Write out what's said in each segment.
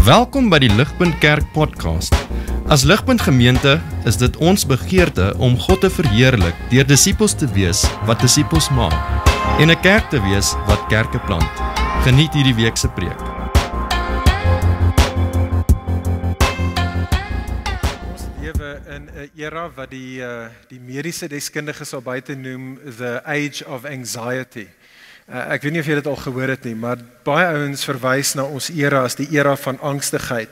Welkom by die Ligpunt Kerk podcast. As Ligpunt Gemeente is dit ons begeerte om God te verheerlik deur disippels te wees wat disippels maak en 'n kerk te wees wat kerke plant. Geniet hierdie week se preek. Ons lewe in 'n era wat die mediese deskundiges sal buite noem the age of anxiety. Ek weet nie of jy dit al gehoor het nie, maar baie ouens verwys na ons era as die era van angstigheid.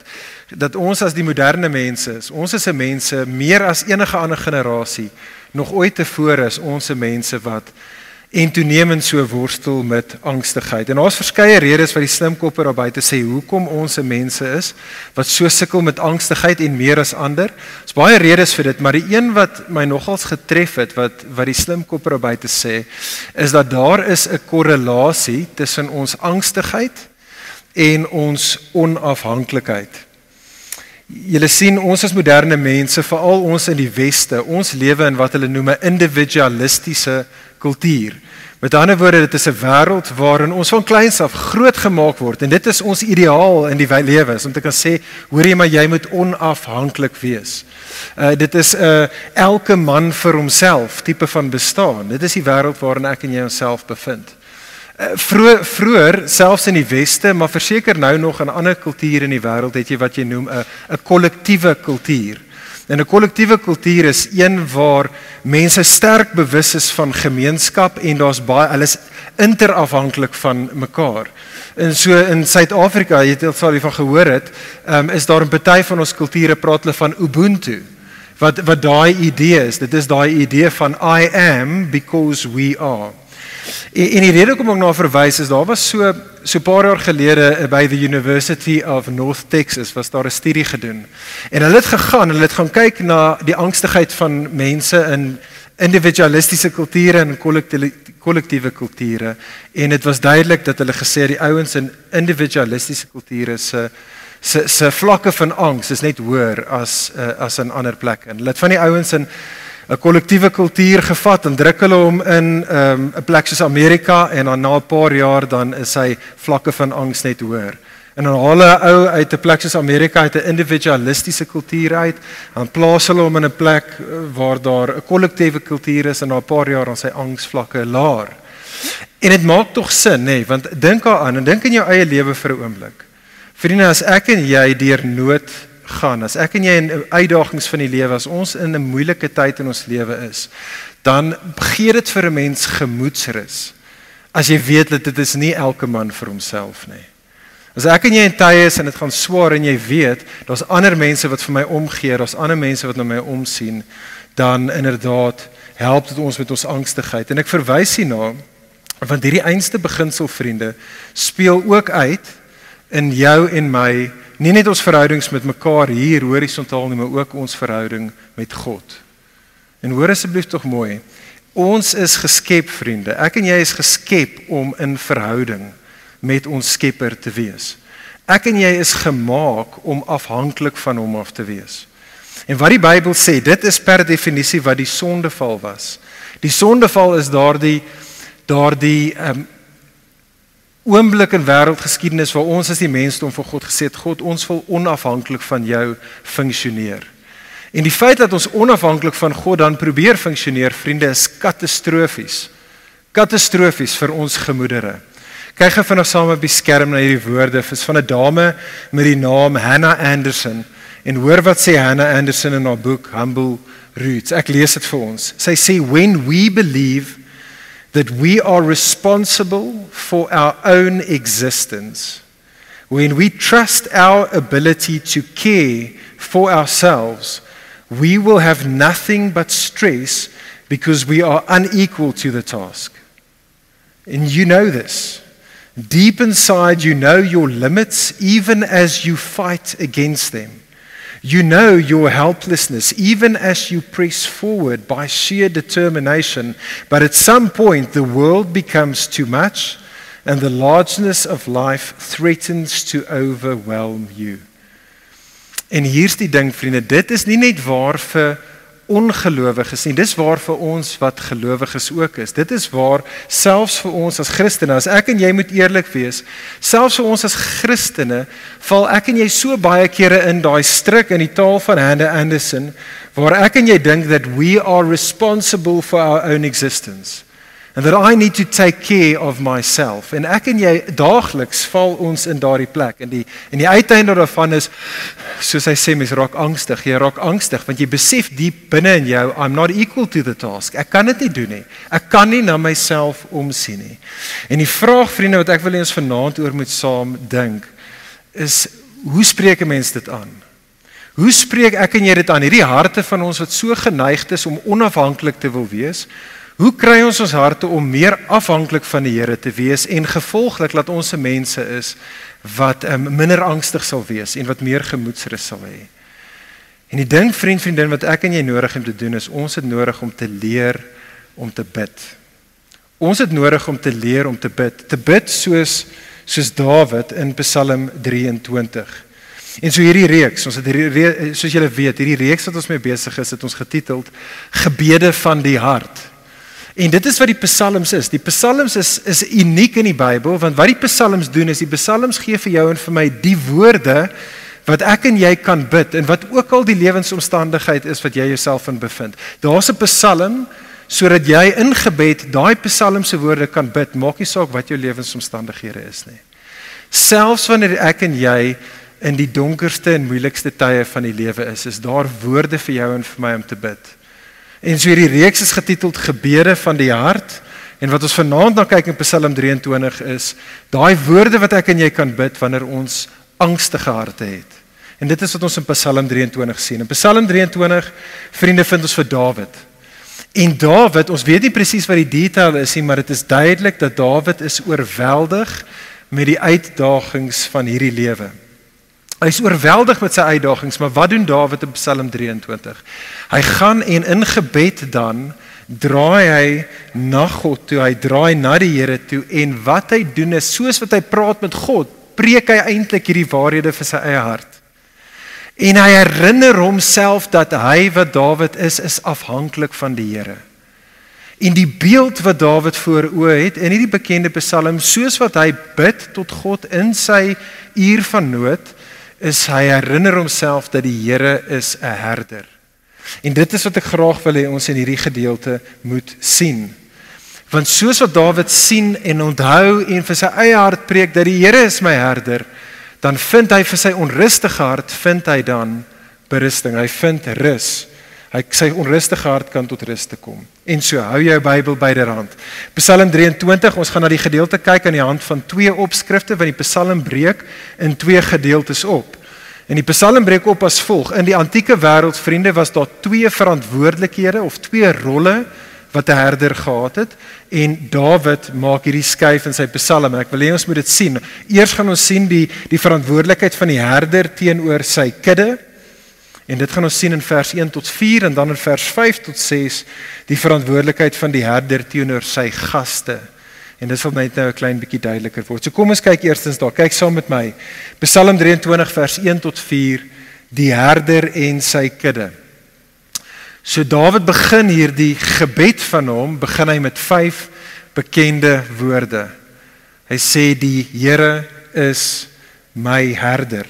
Dat ons as die moderne mense is, ons is 'n mense meer as enige ander generasie nog ooit tevore is ons 'n mense wat en toenemend so worstel met angstigheid. En daar's verskeie redes wat die slimkoppe daar buite sê hoekom ons 'n mense is wat so sukkel met angstigheid en meer as ander. Daar's baie redes vir dit, maar die een wat my nogals getref het wat die slimkoppe daar buite sê, is dat daar is 'n korrelasie tussen ons angstigheid en ons onafhanklikheid. Julle sien, ons as moderne mense, veral ons in die Weste, ons lewe in wat hulle noem 'n individualistiese kultuur. Met ander woorde, dit is 'n wêreld waarin ons van kleins af groot gemaak word en dit is ons ideaal in die lewe, om te kan sê, hoor jy maar, jy moet onafhanklik wees. Dit is elke man vir homself tipe van bestaan. Dit is die wêreld waarin ek en jy onsself bevind. Vroeër, selfs in die Weste, maar verseker nou nog in ander kulture in die wêreld, het jy wat jy noem 'n kollektiewe kultuur. En 'n kollektiewe kultuur is een waar mense sterk bewus is van gemeenskap en hulle is interafhanklik van mekaar. En so in Suid-Afrika, jy sal hiervan gehoor het, is daar 'n party van ons kulture praat hulle van Ubuntu. Wat daai idee is, dit is daai idee van I am because we are. En die rede kom ek na verwys is, daar was so paar jaar gelede by the University of North Texas, was daar 'n studie gedoen. En hulle het gaan kyk na die angstigheid van mense in individualistiese kulture en kollektiewe kulture. En dit was duidelik dat hulle gesê die ouens in individualistiese kulture se vlakke van angs is net hoër as in ander plekke. En hulle het van die ouens in 'n kollektiewe kultuur gevat en druk hulle hom in 'n plek soos Amerika en dan na 'n paar jaar dan is sy vlakke van angs net hoër. En dan haal hulle 'n ou uit 'n plek soos Amerika uit 'n individualistiese kultuur uit, dan plaas hulle hom in 'n plek waar daar 'n kollektiewe kultuur is en na 'n paar jaar dan sy angsvlakke laer. En dit maak tog sin, nê, want dink daaraan en dink in jou eie lewe vir 'n oomblik. Vriende, as ek en jy deur nood gaan, as ek en jy in uitdagings van die lewe, as ons in 'n moeilike tyd in ons lewe is, dan gee dit vir 'n mens gemoedsrus, as jy weet dat dit is nie elke man vir homself nie. As ek en jy in tye is en dit gaan swaar en jy weet, daar's ander mense wat vir my omgee, daar's ander mense wat na my omsien, dan inderdaad help dit ons met ons angstigheid. En ek verwys hierna, want hierdie einste beginsel, vriende, speel ook uit in jou en my, nie net ons verhoudings met mekaar hier horisontaal nie, maar ook ons verhouding met God. En hoor asseblief tog mooi, ons is geskep, vriende, ek en jy is geskep om in verhouding met ons Skepper te wees. Ek en jy is gemaak om afhanklik van hom af te wees. En wat die Bybel sê, dit is per definisie wat die sondeval was. Die sondeval is daardie oomblik in wêreldgeskiedenis waar ons as die mensdom vir God gesê het, God, ons wil onafhanklik van jou funksioneer. En die feit dat ons onafhanklik van God dan probeer funksioneer, vriende, is katastrofies. Katastrofies vir ons gemoedere. Kyk gou vinnig saam op die skerm na hierdie woorde, is van 'n dame met die naam Hannah Anderson. En hoor wat sê Hannah Anderson in haar boek Humble Roots. Ek lees dit vir ons. Sy sê, when we believe that we are responsible for our own existence, when we trust our ability to care for ourselves, we will have nothing but stress because we are unequal to the task. And you know this. Deep inside, you know your limits even as you fight against them. You know your helplessness, even as you press forward by sheer determination. But at some point, the world becomes too much, and the largeness of life threatens to overwhelm you. En hier's die ding, vriende, dit is nie net waar vir ongelowiges nie. Dis waar vir ons wat gelowiges ook is. Dit is waar selfs vir ons as Christene, as ek en jy moet eerlik wees, selfs vir ons as Christene, val ek en jy so baie kere in daai struik in die taal van Hannah Anderson, waar ek en jy dink that we are responsible for our own existence. And that I need to take care of myself. En ek en jy daagliks val ons in daardie plek. En die uiteinde daarvan is, soos hy sê, mens raak angstig. Jy raak angstig, want jy besef diep binne in jou, I'm not equal to the task. Ek kan dit nie doen nie. Ek kan nie na myself omsien nie. En die vraag, vriende, wat ek wil hê ons vanaand oor moet saam dink, is, hoe spreek 'n mens dit aan? Hoe spreek ek en jy dit aan? Hierdie harte van ons wat so geneigd is om onafhanklik te wil wees, hoe kry ons harte om meer afhanklik van die Here te wees en gevolglik laat ons mense is wat minder angstig sal wees en wat meer gemoedsrus sal hê. En die ding, vriendin, wat ek en jy nodig het om te doen is, ons het nodig om te leer om te bid. Ons het nodig om te leer om te bid soos Dawid in Psalm 23. En so hierdie reeks, soos julle weet, hierdie reeks wat ons mee besig is, het ons getiteld Gebede van die hart. En dit is wat die psalms is. Die psalms is uniek in die Bybel, want wat die psalms doen is, die psalms gee vir jou en vir my die woorde wat ek en jy kan bid, en wat ook al die lewensomstandigheid is wat jy jouself in bevind. Daar's 'n psalm, sodat jy in gebed daai psalmse woorde kan bid, maak nie saak wat jou lewensomstandighede is nie. Selfs wanneer ek en jy in die donkerste en moeilikste tye van die lewe is daar woorde vir jou en vir my om te bid. En so hierdie reeks is getiteld Gebede van die hart, en wat ons vanaand na kyk in Psalm 23 is, daai woorde wat ek en jy kan bid wanneer ons angstige harte het. En dit is wat ons in Psalm 23 sien. In Psalm 23, vriende, vind ons vir Dawid. En Dawid, ons weet nie presies wat die detail is nie, maar dit is duidelik dat Dawid is oorweldig met die uitdagings van hierdie lewe. Hy is oorweldig met sy uitdagings, maar wat doen Dawid in Psalm 23? Hy gaan en in gebed dan, draai hy na God toe, hy draai na die Here toe, en wat hy doen is, soos wat hy praat met God, preek hy eintlik hierdie waarhede vir sy eie hart. En hy herinner homself dat hy wat Dawid is afhanklik van die Here. En die beeld wat Dawid voor oë het, in hierdie bekende Psalm, soos wat hy bid tot God in sy uur van nood, is hy herinner homself dat die Here is 'n herder. En dit is wat ek graag wil hê ons in hierdie gedeelte moet sien. Want soos wat Dawid sien en onthou en vir sy eie hart preek dat die Here is my herder, dan vind hy vir sy onrustige hart, vind hy dan berusting. Hy vind rus. Sy onrustige hart kan tot rus te kom. En so, hou jou Bybel byderhand. Psalm 23, ons gaan na die gedeelte kyk aan die hand van 2 opskrifte, want die Psalm breek in 2 gedeeltes op. En die Psalm breek op as volg. In die antieke wêreld, vriende, was daar 2 verantwoordelikhede of 2 rolle wat 'n herder gehad het, en Dawid maak hierdie skuif in sy Psalm. Ek wil hê ons moet dit sien. Eers gaan ons sien die verantwoordelikheid van die herder teenoor sy kudde. En dit gaan ons sien in vers 1 tot 4 en dan in vers 5 tot 6 die verantwoordelikheid van die herder teenoor sy gaste. En dit sal net nou 'n klein bietjie duideliker word. So kom ons kyk eerstens daar. Kyk saam met my. Psalm 23 vers 1 tot 4, die herder en sy kudde. So Dawid begin hier die gebed van hom, begin hy met 5 bekende woorde. Hy sê die Here is my herder.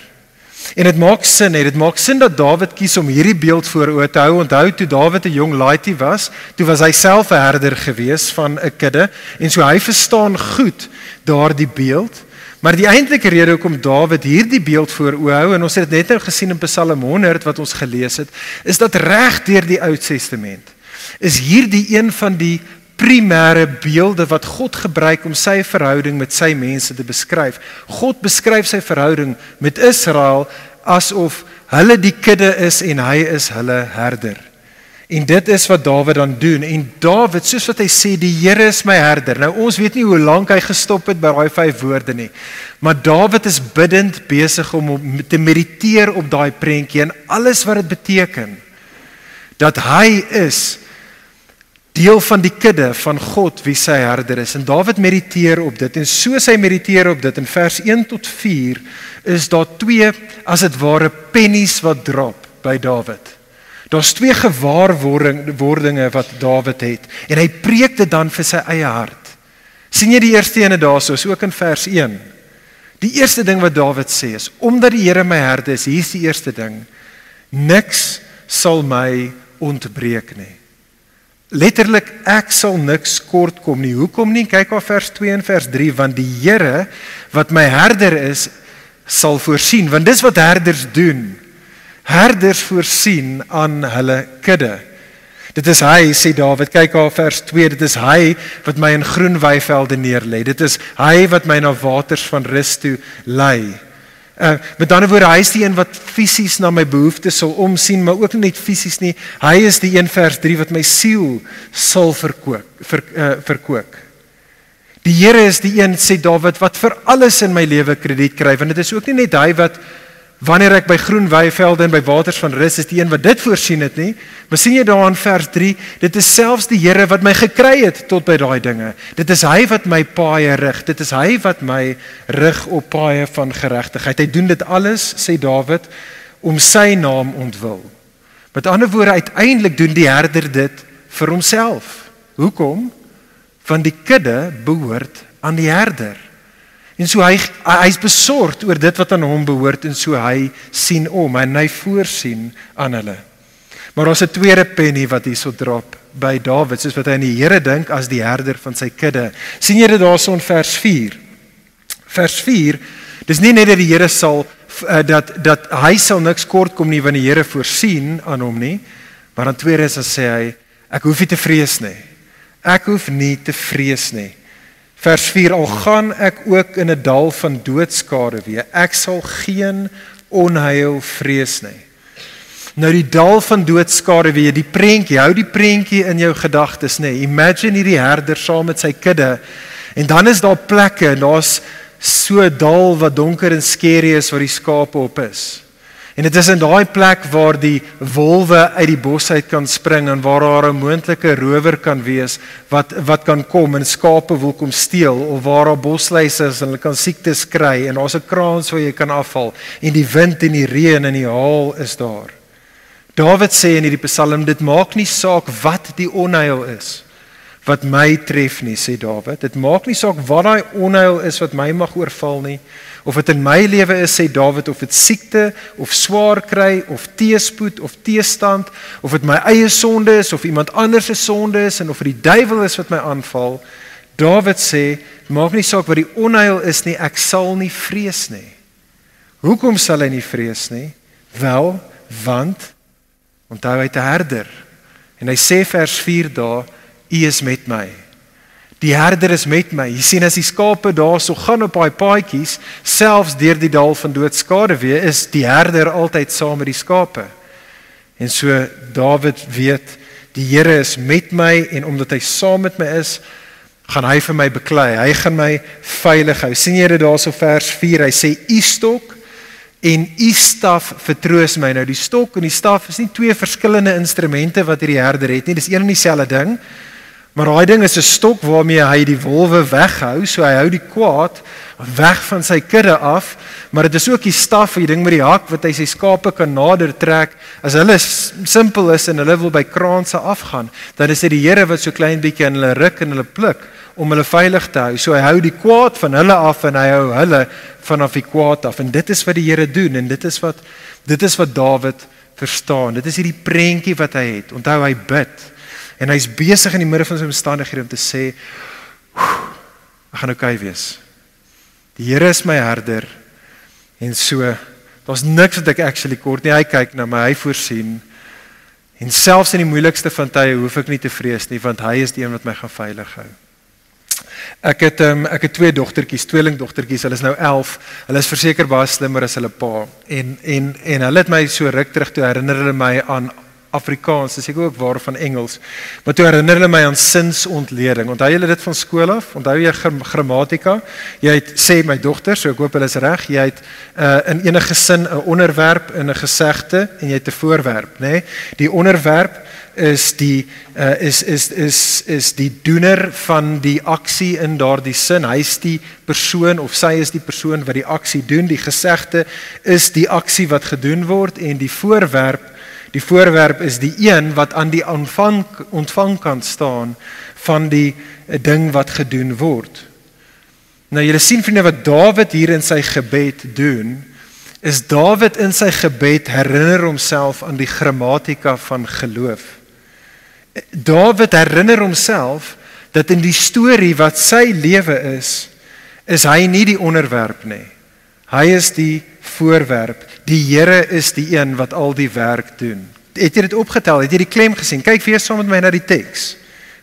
En dit maak sin dat Dawid kies om hierdie beeld voor oë te hou. Onthou toe Dawid 'n jong laaitie was, toe was hy self 'n herder gewees van 'n kudde, en so hy verstaan goed daardie beeld. Maar die eintlike rede hoekom Dawid hierdie beeld voor oë hou, en ons het dit net nou gesien in Psalm 100 wat ons gelees het, is dat reg deur die Ou Testament is hierdie een van die primêre beelde wat God gebruik om sy verhouding met sy mense te beskryf. God beskryf sy verhouding met Israel asof hulle die kudde is en hy is hulle herder. En dit is wat Dawid dan doen. En Dawid, soos wat hy sê, die Here is my herder. Nou ons weet nie hoe lank hy gestop het by daai 5 woorde nie. Maar Dawid is biddend besig om te mediteer op daai prentjie en alles wat dit beteken. Dat hy is deel van die kudde van God wie sy herder is. En Dawid mediteer op dit. En soos hy mediteer op dit in vers 1 tot 4 is daar 2 as dit ware pennies wat drop by Dawid. Daar's twee gewaarwordinge wat Dawid het, en hy preek dit dan vir sy eie hart. Sien jy die eerste ene daarso, is ook in vers 1. Die eerste ding wat Dawid sê is, omdat die Here my herde is, hier is die eerste ding, niks sal my ontbreek nie. Letterlik, ek sal niks kort kom nie. Hoekom nie? Kyk op vers 2 en vers 3, want die Here wat my herder is, sal voorsien, want dis wat herders doen. Herders voorsien aan hulle kudde. Dit is hy, sê Dawid, kyk op vers 2, dit is hy wat my in groen weivelde neerlê. Dit is hy wat my na waters van rus toe lei. Met ander woorde, hy is die een wat fisies na my behoeftes sal omsien, maar ook nie net fisies nie. Hy is die een vers 3 wat my siel sal verkoop. Die Here is die een, sê Dawid, wat vir alles in my lewe krediet kry, want dit is ook nie net hy wat, wanneer ek by groen weivelde en by waters van rus, is die een wat dit voorsien het nie, maar sien jy daar in vers 3, dit is selfs die Here wat my gekry het tot by daai dinge. Dit is hy wat my paaie rig, dit is hy wat my rig op paaie van geregtigheid. Hy doen dit alles, sê Dawid, om sy naam ontwil. Met ander woorde, uiteindelik doen die herder dit vir homself. Hoekom? Want die kudde behoort aan die herder. En so hy's besorgd oor dit wat aan hom behoort, en so hy sien om, en hy voorsien aan hulle. Maar daar's 'n tweede penny wat hierso drop by Dawid, soos wat hy aan die Here dink as die herder van sy kudde. Sien jy dit daarso in vers 4? Vers 4, dis nie net dat die Here sal, dat hy sal niks kort kom nie, want die Here voorsien aan hom nie, maar dan tweede is, dan sê hy, ek hoef nie te vrees nie. Ek hoef nie te vrees nie. Vers 4, al gaan ek ook in 'n dal van doodskade wees, ek sal geen onheil vrees nie. Nou die dal van doodskade wees, die prentjie, hou die prentjie in jou gedagtes, nê. Imagine hierdie herder saam met sy kudde, en dan is daar plekke, en daar's so 'n dal wat donker en skerry is waar die skape op is. En dit is in daai plek waar die wolwe uit die bos uit kan spring, en waar daar 'n moontlike rower kan wees wat kan kom en skape wil kom steel, of waar daar bosluise is en hulle kan siektes kry, en daar's 'n kraans waar jy kan afval, en die wind en die reën en die haal is daar. Dawid sê in hierdie Psalm, dit maak nie saak wat die onheil is wat my tref nie, sê Dawid. Dit maak nie saak wat daai onheil is wat my mag oorval nie, of dit in my lewe is, sê Dawid, of dit siekte, of swaar kry, of teëspoed, of teëstand, of dit my eie sonde is, of iemand anders se sonde is, en of dit die duiwel is wat my aanval. Dawid sê, maak nie saak wat die onheil is nie, ek sal nie vrees nie. Hoekom sal hy nie vrees nie? Wel, want, onthou hy te herder, en hy sê vers 4 daar, U is met my. Die herder is met my. Jy sien as die skape daar so gaan op daai paadjies, selfs deur die dal van doodskade wees, is die herder altyd saam met die skape. En so Dawid weet, die Here is met my, en omdat hy saam met my is, gaan hy vir my beklei. Hy gaan my veilig hou. Sien jy dit daar so vers 4, hy sê, U stok en U staf vertroos my. Nou die stok en die staf is nie twee verskillende instrumente wat hierdie herder het nie, dis een en dieselfde ding. Maar daai ding is 'n stok waarmee hy die wolwe weghou, so hy hou die kwaad weg van sy kudde af, maar dit is ook die staf, die ding met die hak, wat hy sy skape kan nader trek, as hulle simpel is en hulle wil by kraanse afgaan, dan is dit die Here wat so klein bietjie aan hulle ruk en hulle pluk, om hulle veilig te hou, so hy hou die kwaad van hulle af, en hy hou hulle vanaf die kwaad af, en dit is wat die Here doen, en dit is wat Dawid verstaan, dit is hierdie prentjie wat hy het, onthou hy bid, en hy is besig in die midde van sy omstandighede om te sê, ek gaan okay wees. Die Here is my herder, en so, daar's niks wat ek actually kort nie, hy kyk na my, hy voorsien, en selfs in die moeilikste van tye hoef ek nie te vrees nie, want hy is die een wat my gaan veilig hou. Ek het twee dogtertjies, tweelingdogtertjies, hulle is nou 11, hulle is verseker baie slimmer as hulle pa, en hulle het my so ruk terug toe herinner hulle my aan Afrikaans, dis ek ook waar van Engels, maar toe herinner hulle my aan sinsontleding. Onthou julle dit van skool af? Onthou jy grammatika? Jy het, sê my dogter, so ek hoop hulle is reg, jy het in enige sin 'n onderwerp in 'n gesegde en jy het 'n voorwerp, né? Die onderwerp is die doener van die aksie in daardie sin. Hy is die persoon of sy is die persoon wat die aksie doen. Die gesegde is die aksie wat gedoen word en die voorwerp Die voorwerp is die een wat aan die ontvangkant staan van die ding wat gedoen word. Nou julle sien vriende wat Dawid hier in sy gebed doen, is Dawid in sy gebed herinner homself aan die grammatika van geloof. Dawid herinner homself dat in die storie wat sy lewe is hy nie die onderwerp nie. Hy is die voorwerp. Die Here is die een wat al die werk doen. Het jy dit opgetel? Het jy die klem gesien? Kyk weer saam met my na die teks.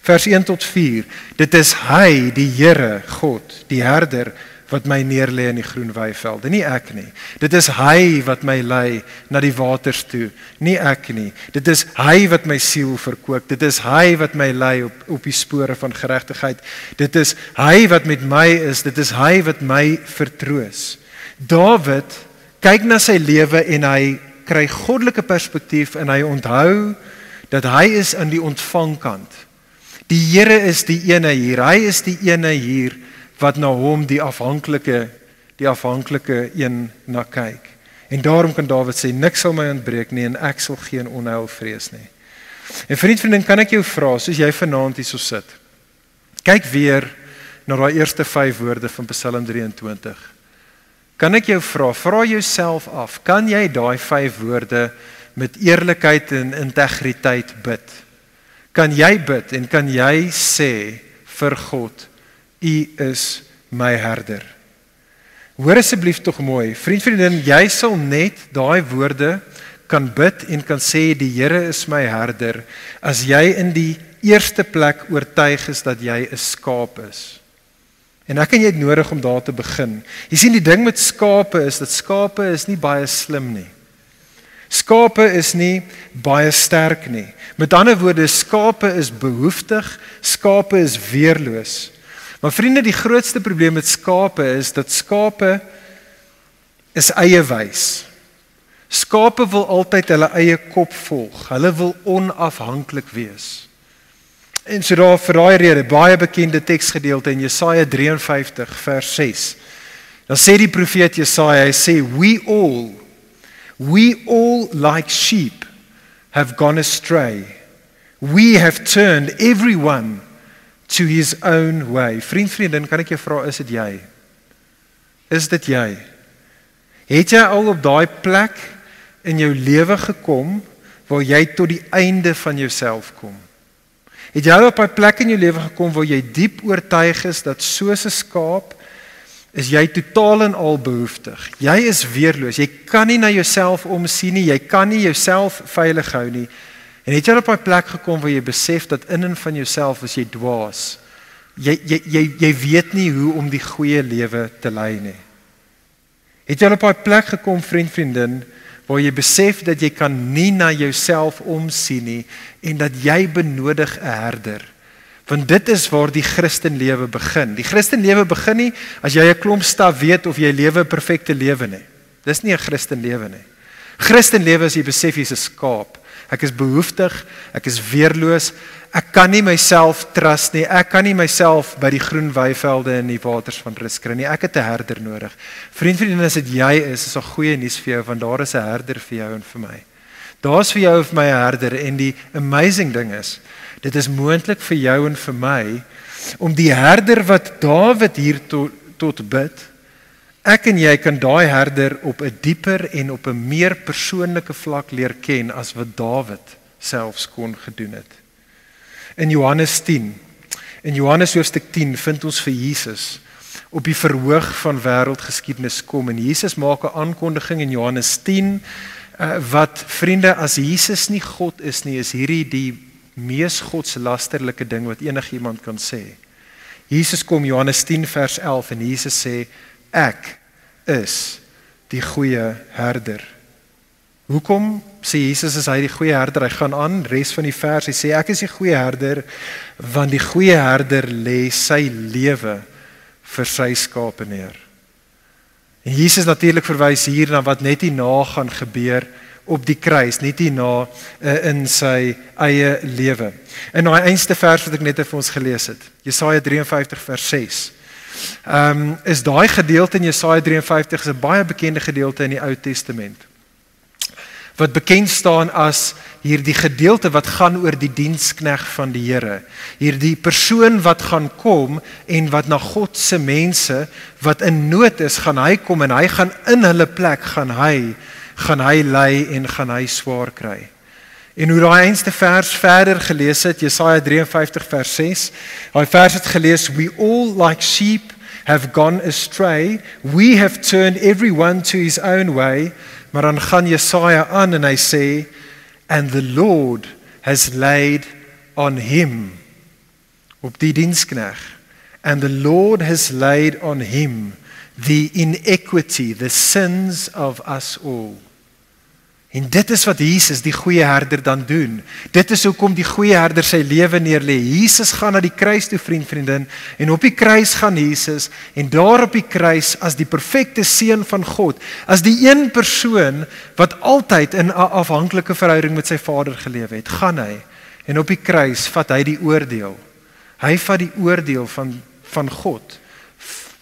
Vers 1 tot 4. Dit is hy, die Here, God, die herder, wat my neerlê in die groen weivelde, nie ek nie. Dit is hy wat my lei na die waters toe, nie ek nie. Dit is hy wat my siel verkoop. Dit is hy wat my lei op die spore van geregtigheid. Dit is hy wat met my is. Dit is hy wat my vertroos. Dawid kyk na sy lewe en hy kry goddelike perspektief en hy onthou dat hy is aan die ontvangkant. Die Here is die ene hier. Hy is die ene hier wat na hom die afhanklike een na kyk. En daarom kan Dawid sê, niks sal my ontbreek nie en ek sal geen onheil vrees nie. En vriendin, kan ek jou vra, soos jy vanaand hierso sit, kyk weer na daai eerste 5 woorde van Psalm 23. Kan ek jou vra jouself af, kan jy daai 5 woorde met eerlikheid en integriteit bid? Kan jy bid en kan jy sê vir God, U is my herder? Hoor asseblief tog mooi, vriendin, jy sal net daai woorde kan bid en kan sê die Here is my herder as jy in die eerste plek oortuig is dat jy 'n skaap is. En ek en jy het nodig om daar te begin. Jy sien die ding met skape is dat skape is nie baie slim nie. Skape is nie baie sterk nie. Met ander woorde, skape is behoeftig, skape is weerloos. Maar vriende, die grootste probleem met skape is dat skape is eiewys. Skape wil altyd hulle eie kop volg. Hulle wil onafhanklik wees. En so daar vir daai rede, baie bekende teksgedeelte in Jesaja 53 vers 6. Dan sê die profeet Jesaja, hy sê, we all like sheep have gone astray. We have turned everyone to his own way. Vriendin, kan ek jou vra, is dit jy? Is dit jy? Het jy al op daai plek in jou lewe gekom waar jy tot die einde van jouself kom? Het jy al op 'n plek in jou lewe gekom waar jy diep oortuig is dat soos 'n skaap is jy totaal en al behoeftig. Jy is weerloos. Jy kan nie na jouself omsien nie. Jy kan nie jouself veilig hou nie. En het jy al op 'n plek gekom waar jy besef dat in en van jouself is jy dwaas. Jy weet nie hoe om die goeie lewe te lei nie. Het jy al op 'n plek gekom, vriendin, waar jy besef dat jy kan nie na jouself omsien nie en dat jy benodig 'n herder. Want dit is waar die Christenlewe begin. Die Christenlewe begin nie as jy 'n klomp staf weet of jy lewe 'n perfekte lewe nie. Dis nie 'n Christenlewe nie. Christenlewe is jy besef jy's 'n skaap. Ek is behoeftig, ek is weerloos, ek kan nie myself trust nie, ek kan nie myself by die groen weivelde en die waters van rus kry nie, ek het 'n herder nodig. Vriendin, as dit jy is 'n goeie nuus vir jou, want daar is 'n herder vir jou en vir my. Daar's vir jou en vir my 'n herder, en die amazing ding is, dit is moontlik vir jou en vir my, om die herder wat Dawid hier tot bid, ek en jy kan daai herder op 'n dieper en op 'n meer persoonlike vlak leer ken as wat Dawid selfs kon gedoen het. In Johannes 10, in Johannes hoofstuk 10 vind ons vir Jesus op die verhoog van wêreldgeskiedenis kom, en Jesus maak 'n aankondiging in Johannes 10 wat, vriende, as Jesus nie God is nie, is hierdie die mees godslasterlike ding wat enigiemand kan sê. Jesus kom, Johannes 10 vers 11, en Jesus sê, ek is die goeie herder. Hoekom sê Jesus is hy die goeie herder? Hy gaan aan, res van die vers, hy sê, ek is die goeie herder, want die goeie herder lê sy lewe vir sy skape neer. En Jesus natuurlik verwys hier na wat net hierna gaan gebeur op die kruis, net hierna in sy eie lewe. In daai einste vers wat ek net vir ons gelees het, Jesaja 53 vers 6, is daai gedeelte in Jesaja 53 is 'n baie bekende gedeelte in die Ou Testament. wat bekend staan as hierdie gedeelte wat gaan oor die diensknegt van die Here. Hierdie persoon wat gaan kom en wat na God se mense wat in nood is, gaan hy kom en hy gaan in hulle plek, gaan hy lei en gaan hy swaar kry. En hoe daai eerste vers verder gelees het, Jesaja 53 vers 6, daai vers het gelees, we all like sheep have gone astray, we have turned everyone to his own way, maar dan gaan Jesaja aan en hy sê, and the Lord has laid on him, op die diensknegt, and the Lord has laid on him the inequity, the sins of us all. En dit is wat Jesus, die goeie herder, dan doen. Dit is hoekom die goeie herder sy lewe neerlê. Jesus gaan na die kruis toe, vriendin, en op die kruis gaan Jesus, en daar op die kruis, as die perfekte seun van God, as die een persoon, wat altyd in 'n afhanklike verhouding met sy Vader gelewe het, gaan hy, en op die kruis vat hy die oordeel. Hy vat die oordeel van God,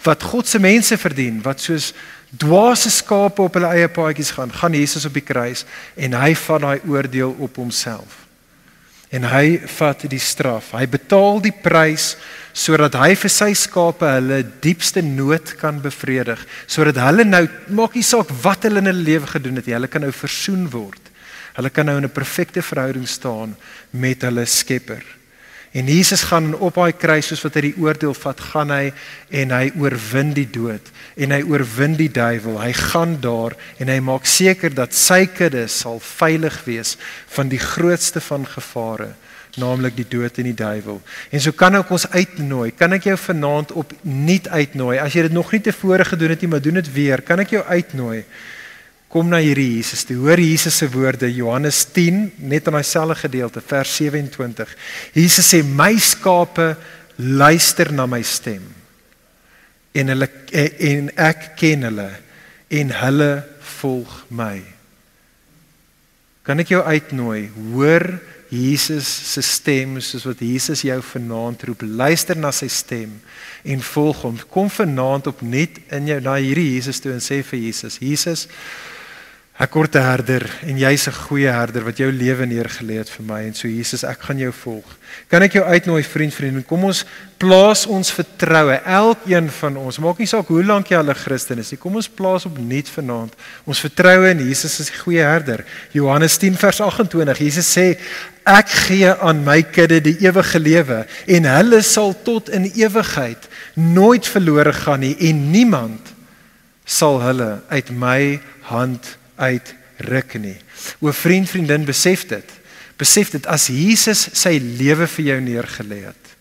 wat God se mense verdien, wat soos dwaase skape op hulle eie paadjies gaan Jesus op die kruis en hy vat daai oordeel op homself. En hy vat die straf. Hy betaal die prys sodat hy vir sy skape hulle diepste nood kan bevredig, sodat hulle nou, maak nie saak wat hulle in hulle lewe gedoen het, hulle kan nou versoen word. Hulle kan nou in 'n perfekte verhouding staan met hulle Skepper. En Jesus gaan op daai kruis, soos wat hy die oordeel vat, gaan hy en hy oorwin die dood en hy oorwin die duiwel. Hy gaan daar en hy maak seker dat sy kudde sal veilig wees van die grootste van gevare, naamlik die dood en die duiwel. En so kan ek ons uitnooi, kan ek jou vanaand opnuut uitnooi, as jy dit nog nie tevore gedoen het nie, maar doen dit weer, kan ek jou uitnooi, kom na hierdie Jesus toe, hoor Jesus se woorde, Johannes 10, net aan daai selfde gedeelte, vers 27. Jesus sê, my skape luister na my stem, en ek ken hulle, en hulle volg my. Kan ek jou uitnooi, hoor Jesus se stem, soos wat Jesus jou vanaand roep, luister na sy stem, en volg hom. Kom vanaand opnuut in jou, na hierdie Jesus toe, en sê vir Jesus, Jesus, ek word 'n herder, en jy's 'n goeie herder, wat jou lewe neergelê het vir my, en so Jesus, ek gaan jou volg. Kan ek jou uitnooi, vriend, kom ons plaas ons vertroue, elkeen van ons, maak nie saak hoe lank jy al 'n Christen is, kom ons plaas opnuut vanaand, ons vertroue in Jesus as die goeie herder. Johannes 10 vers 28, Jesus sê, ek gee aan my kudde die ewige lewe, en hulle sal tot in ewigheid nooit verlore gaan nie, en niemand sal hulle uit my hand uitruk nie. O vriendin, besef dit, as Jesus sy lewe vir jou neergelê het,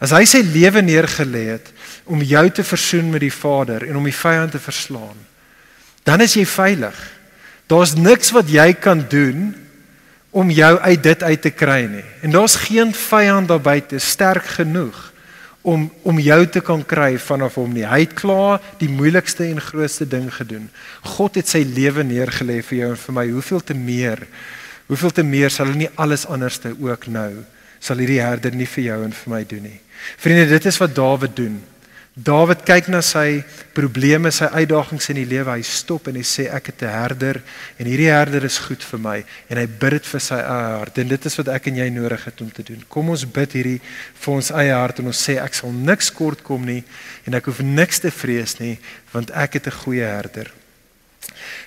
as hy sy lewe neergelê het, om jou te versoen met die Vader, en om die vyand te verslaan, dan is jy veilig. Daar's niks wat jy kan doen, om jou uit dit uit te kry nie, en daar's geen vyand daar buite sterk genoeg, om jou te kan kry vanaf hom nie. Hy het klaar die moeilikste en grootste ding gedoen. God het sy lewe neergelê vir jou en vir my. Hoeveel te meer sal hy nie alles anderste ook nou, sal hierdie herder nie vir jou en vir my doen nie. Vriende, dit is wat Dawid doen. Dawid kyk na sy probleme, sy uitdagings in die lewe, hy stop en hy sê, ek het 'n herder, en hierdie herder is goed vir my, en hy bid dit vir sy eie hart, en dit is wat ek en jy nodig het om te doen. Kom ons bid hierdie vir ons eie hart, en ons sê, ek sal niks kort kom nie, en ek hoef niks te vrees nie, want ek het 'n goeie herder.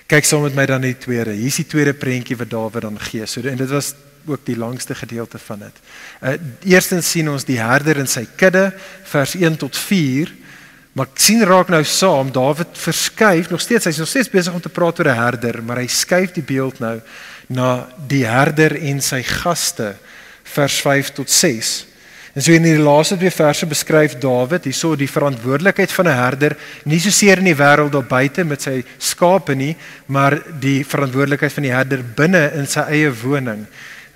Kyk saam met my dan die tweede, hier is die tweede prentjie wat Dawid dan gee, en dit was ook die langste gedeelte van dit. Eerstens sien ons die herder in sy kudde, vers 1 tot 4, maar sien raak nou saam, Dawid verskuif, hy's nog steeds besig om te praat oor 'n herder, maar hy skuif die beeld nou na die herder en sy gaste, vers 5 tot 6. En so in die laaste twee verse beskryf Dawid hierso die verantwoordelikheid van 'n herder, nie soseer in die wêreld daar buite met sy skape nie, maar die verantwoordelikheid van die herder binne in sy eie woning,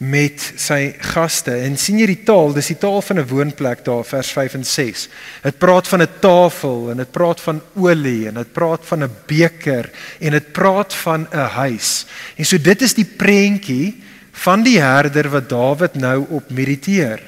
met sy gaste, en sien jy die taal, dis die taal van 'n woonplek daar, vers 5 en 6, het praat van 'n tafel, en het praat van olie, en het praat van 'n beker, en het praat van 'n huis, en so dit is die prentjie van die herder wat Dawid nou op mediteer.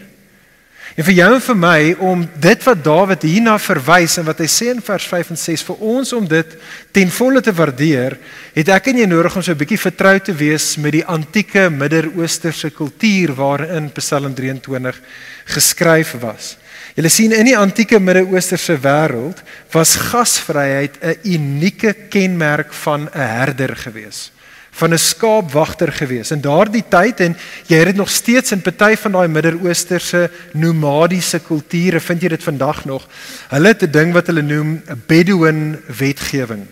En vir jou en vir my, om dit wat Dawid hierna verwys, en wat hy sê in vers 5 en 6, vir ons om dit ten volle te waardeer, het ek en jy nodig om so 'n bietjie vertroud te wees met die antieke Midde-Oosterse kultuur waarin Psalm 23 geskryf was. Julle sien, in die antieke Midde-Oosterse wêreld was gasvryheid 'n unieke kenmerk van 'n herder gewees, van 'n skaapwagter gewees. In daardie tyd, en jy het dit nog steeds in party van daai Midde-Oosterse nomadiese kulture, vind jy dit vandag nog, hulle het 'n ding wat hulle noem 'n Bedouin wetgewing.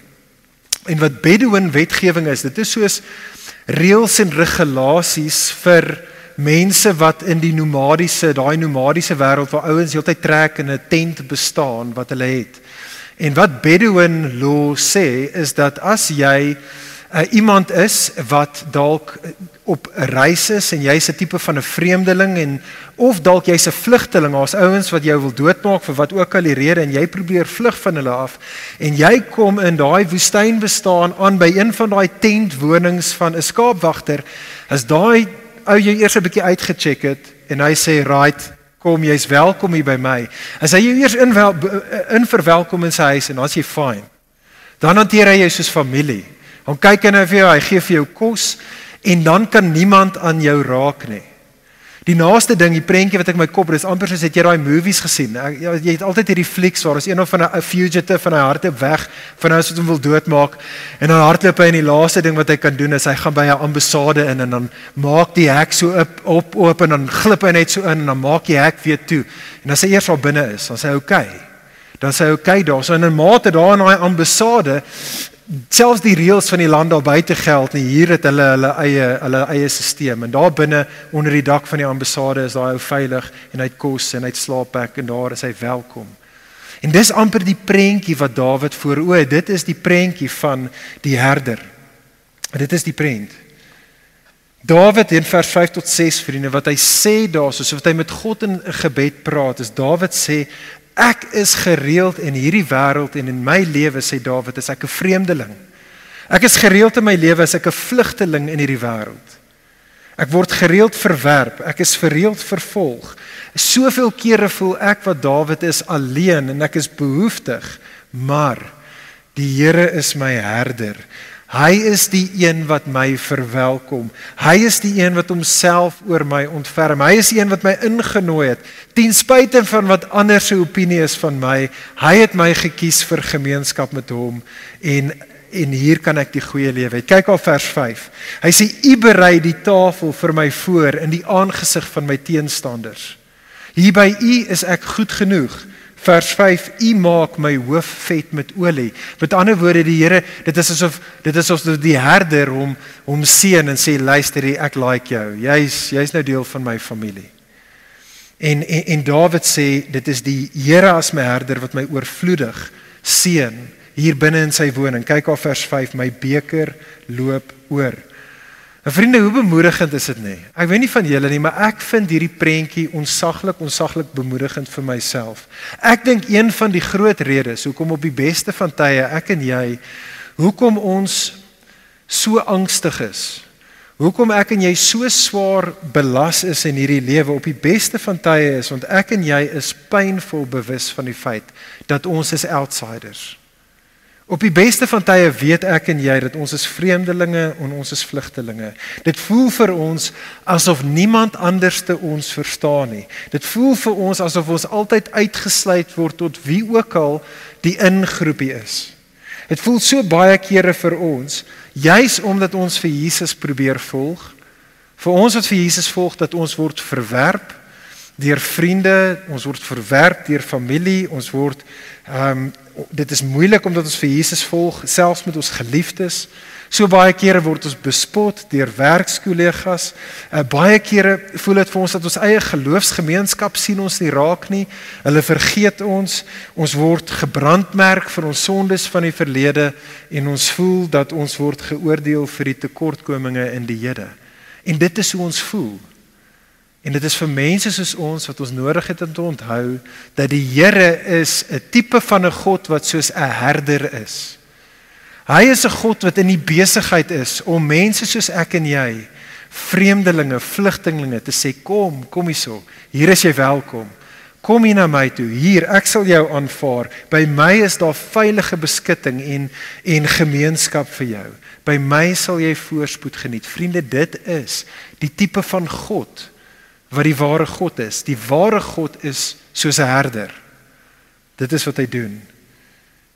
En wat Bedouin wetgewing is, dit is soos reëls en regulasies vir mense wat in die daai nomadiese wêreld waar ouens heeltyd trek in 'n tent bestaan wat hulle het. En wat Bedouin law sê is dat as jy iemand is wat dalk op 'n reis is en jy's 'n tipe van 'n vreemdeling en of dalk jy's 'n vlugteling, daar's ouens wat jou wil doodmaak vir wat ook al die rede en jy probeer vlug van hulle af en jy kom in daai woestyn bestaan aan by een van daai tentwonings van 'n skaapwagter, as daai ou jy eers 'n bietjie uitgecheck het en hy sê right, kom, jy's welkom hier by my. As hy jou eers in verwelkom in sy huis en dan's jy fine. Dan hanteer hy jou soos familie. Dan kyk hy nou vir jou, hy gee vir jou kos en dan kan niemand aan jou raak nie. Die naaste ding, die prentjie wat ek in my kop, dis amper soos het jy daai movies gesien. Jy het altyd hierdie flieks waar is een of van 'n fugitive van hy hardloop weg van nou as wat hom wil doodmaak en dan hardloop hy en die laaste ding wat hy kan doen is hy gaan by 'n ambassade in en dan maak die hek so oop en dan glip hy net so in en dan maak die hek weer toe. En as hy eers al binne is, dan sê hy okay. Dan sê hy okay daar. So in 'n mate daar in daai ambassade, selfs die reëls van die land daar buite geld nie, hier het hulle eie stelsel en daar binne onder die dak van die ambassade is daai ou veilig en hy het kos en hy het slaapplek en daar is hy welkom. En dis amper die prentjie wat Dawid vooroe, dit is die prentjie van die herder. Dit is die prent. Dawid in vers 5 tot 6 vriende, wat hy sê daar, soos wat hy met God in gebed praat, is Dawid sê, ek is gereeld in hierdie wêreld en in my lewe, sê Dawid, is ek 'n vreemdeling. Ek is gereeld in my lewe as ek 'n vlugteling in hierdie wêreld. Ek word gereeld verwerp, ek is gereeld vervolg. Soveel kere voel ek wat Dawid is alleen en ek is behoeftig, maar die Here is my herder. Hy is die een wat my verwelkom. Hy is die een wat homself oor my ontferm. Hy is die een wat my ingenooi het. Ten spyte van wat ander se opinie is van my, hy het my gekies vir gemeenskap met hom en hier kan ek die goeie lewe hê. Kyk al vers 5. Hy sê, U berei die tafel vir my voor in die aangesig van my teenstanders. Hier by U is ek goed genoeg. Vers 5, U maak my hoof vet met olie. Met ander woorde, die Here, dit is asof die herder hom seën en sê, luister, ek like jou. Jy's nou deel van my familie. En Dawid sê, dit is die Here as my herder wat my oorvloedig seën hier binne in sy woning. Kyk al vers 5, my beker loop oor. En vriende, hoe bemoedigend is dit nie? Ek weet nie van julle nie, maar ek vind hierdie prentjie onsaglik bemoedigend vir myself. Ek dink een van die groot redes, hoekom op die beste van tye, ek en jy, hoekom ons so angstig is, hoekom ek en jy so swaar belas is in hierdie lewe op die beste van tye is, want ek en jy is pynvol bewus van die feit, dat ons is outsiders. Op die beste van tye weet ek en jy dat ons is vreemdelinge en ons is vlugtelinge. Dit voel vir ons asof niemand anders te ons verstaan nie. Dit voel vir ons asof ons altyd uitgesluit word tot wie ook al die ingroepie is. Dit voel so baie kere vir ons, juis omdat ons vir Jesus probeer volg, vir ons wat vir Jesus volg, dat ons word verwerp deur vriende, ons word verwerp deur familie, ons word dit is moeilik omdat ons vir Jesus volg, selfs met ons geliefdes. So baie kere word ons bespot deur werkskollegas. Baie kere voel dit vir ons dat ons eie geloofsgemeenskap sien ons nie raak nie. Hulle vergeet ons. Ons word gebrandmerk vir ons sondes van die verlede en ons voel dat ons word geoordeel vir die tekortkominge in die Here. En dit is hoe ons voel. En dit is vir mense soos ons wat ons nodig het om te onthou dat die Here is 'n tipe van 'n God wat soos 'n herder is. Hy is 'n God wat in die besigheid is om mense soos ek en jy, vreemdelinge, vlugtelinge te sê kom hierso. Hier is jy welkom. Kom hier na my toe, hier, ek sal jou aanvaar. By my is daar veilige beskutting en gemeenskap vir jou. By my sal jy voorspoed geniet. Vriende, dit is die tipe van God wat die ware God is. Die ware God is soos 'n herder. Dit is wat hy doen.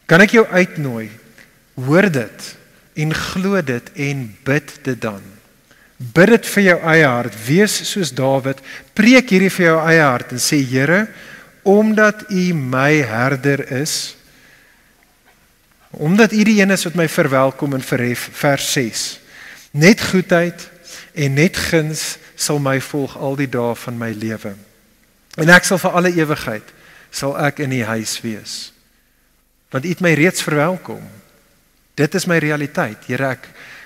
Kan ek jou uitnooi? Hoor dit en glo dit en bid dit dan. Bid dit vir jou eie hart, wees soos Dawid, preek hierdie vir jou eie hart en sê, Here, omdat U my herder is, omdat U die een is wat my verwelkom en verhef, vers 6, net goedheid en net guns sal my volg al die dae van my lewe. En ek sal vir alle ewigheid, sal ek in U huis wees. Want U het my reeds verwelkom. Dit is my realiteit. Here,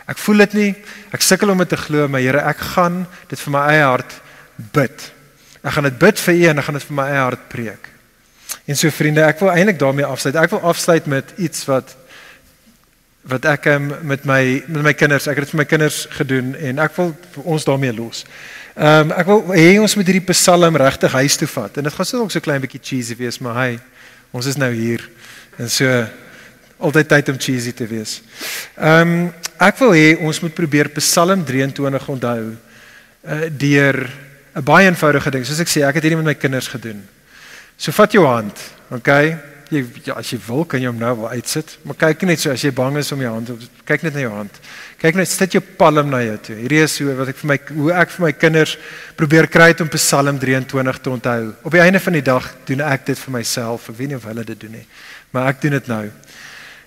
ek voel dit nie, ek sukkel om dit te glo, maar Here, ek gaan dit vir my eie hart bid. Ek gaan dit bid vir U en ek gaan dit vir my eie hart preek. En so vriende, ek wil eintlik daarmee afsluit. Ek wil afsluit met iets wat ek met my kinders, ek het dit vir my kinders gedoen en ek wil ons daarmee los. Ek wil hê ons moet hierdie Psalm regtig huis toe vat. En dit gaan ook so klein bietjie cheesy wees, maar hey, ons is nou hier. En so altyd tyd om cheesy te wees. Ek wil hê ons moet probeer Psalm 23 onthou deur 'n baie eenvoudige ding. Soos ek sê, ek het hierdie met my kinders gedoen. So vat jou hand, okay? As jy wil, kan jy hom nou wel uitsit, maar kyk net so, as jy bang is om jou hand, kyk net na jou hand. Kyk net, sit jou palm na jou toe. Hierdie is hoe ek vir my kinders probeer kry het om Psalm 23 te onthou. Op die einde van die dag doen ek dit vir myself. Ek weet nie of hulle dit doen nie, maar ek doen dit nou.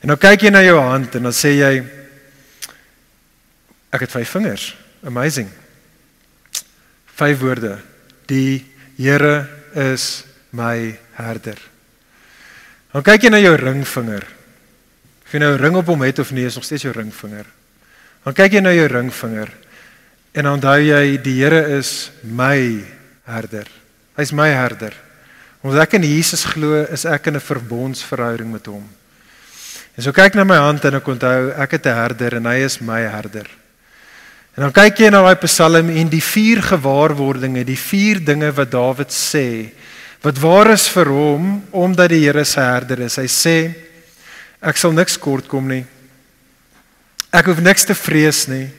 En dan kyk jy na jou hand en dan sê jy, ek het 5 vingers. Amazing. 5 woorde. Die Here is my herder. Dan kyk jy na jou ringvinger. Of jy nou 'n ring op hom het of nie, is nog steeds jou ringvinger. Dan kyk jy na jou ringvinger en dan onthou jy, die Here is my herder. Hy's my herder. Omdat ek in Jesus glo, is ek in 'n verbondsverhouding met hom. En so kyk na my hand en ek onthou, ek het 'n herder en hy is my herder. En dan kyk jy na daai Psalm en die 4 gewaarwordinge, die 4 dinge wat Dawid sê, wat waar is vir hom, omdat die Here sy herder is. Hy sê, ek sal niks kort kom nie. Ek hoef niks te vrees nie.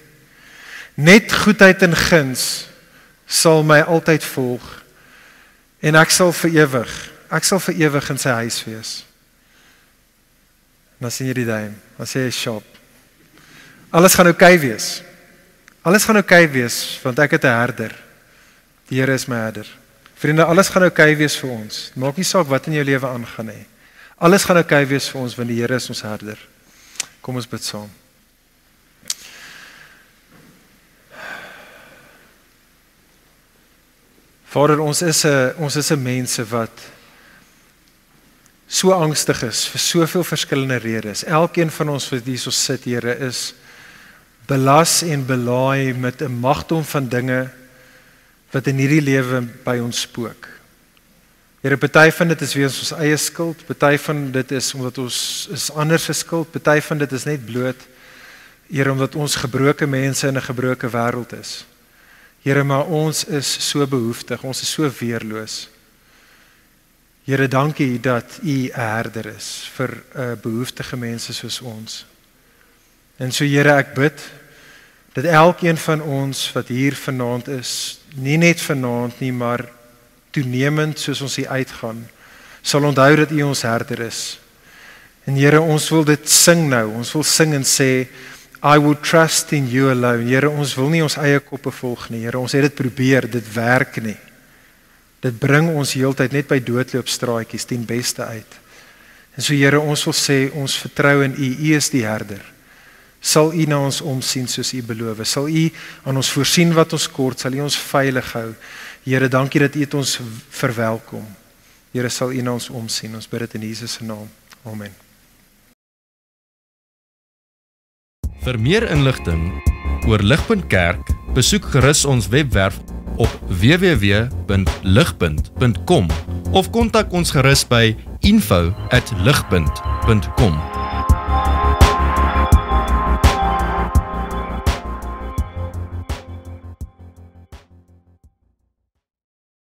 Net goedheid en guns sal my altyd volg. En ek sal vir ewig in sy huis wees. En dan sien jy die duim, dan sê jy sharp. Alles gaan oukei wees. Alles gaan oukei wees, want ek het 'n herder. Die Here is my herder. Vriende, alles gaan oukei wees vir ons. Maak nie saak wat in jou lewe aangaan nie. Alles gaan oukei wees vir ons, want die Here is ons herder. Kom ons bid saam. Vader, ons is 'n mense wat so angstig is vir soveel verskillende redes. Elkeen van ons wat hier so sit, Here, is belas en belaai met 'n magdom van dinge wat in hierdie lewe by ons spook. Here, party van dit is weens ons eie skuld, party van dit is omdat ons is anders se skuld, party van dit is net bloot, Here, omdat ons gebroke mense in 'n gebroke wêreld is. Here, maar ons is so behoeftig, ons is so weerloos. Here, dankie dat U 'n herder is vir behoeftige mense soos ons. En so, Here, ek bid dat elkeen van ons wat hier vanaand is, nie net vanaand nie, maar toenemend soos ons hier uitgaan, sal onthou dat U ons herder is. En Here, ons wil dit sing nou, ons wil sing en sê, I will trust in You alone. Here, ons wil nie ons eie koppe volg nie. Here, ons het dit probeer, dit werk nie. Dit bring ons heeltyd net by doodloopstraatjies ten beste uit. En so, Here, ons wil sê, ons vertrou in U, U is die herder. Sal U na ons omsien soos U beloof? Sal U aan ons voorsien wat ons kort? Sal U ons veilig hou? Here, dankie dat U het ons verwelkom. Here, sal U na ons omsien? Ons bid dit in Jesus se naam. Amen. Vir meer inligting oor Ligpunt Kerk, besoek gerus ons webwerf op www.ligpunt.com of kontak ons gerus by info@ligpunt.com.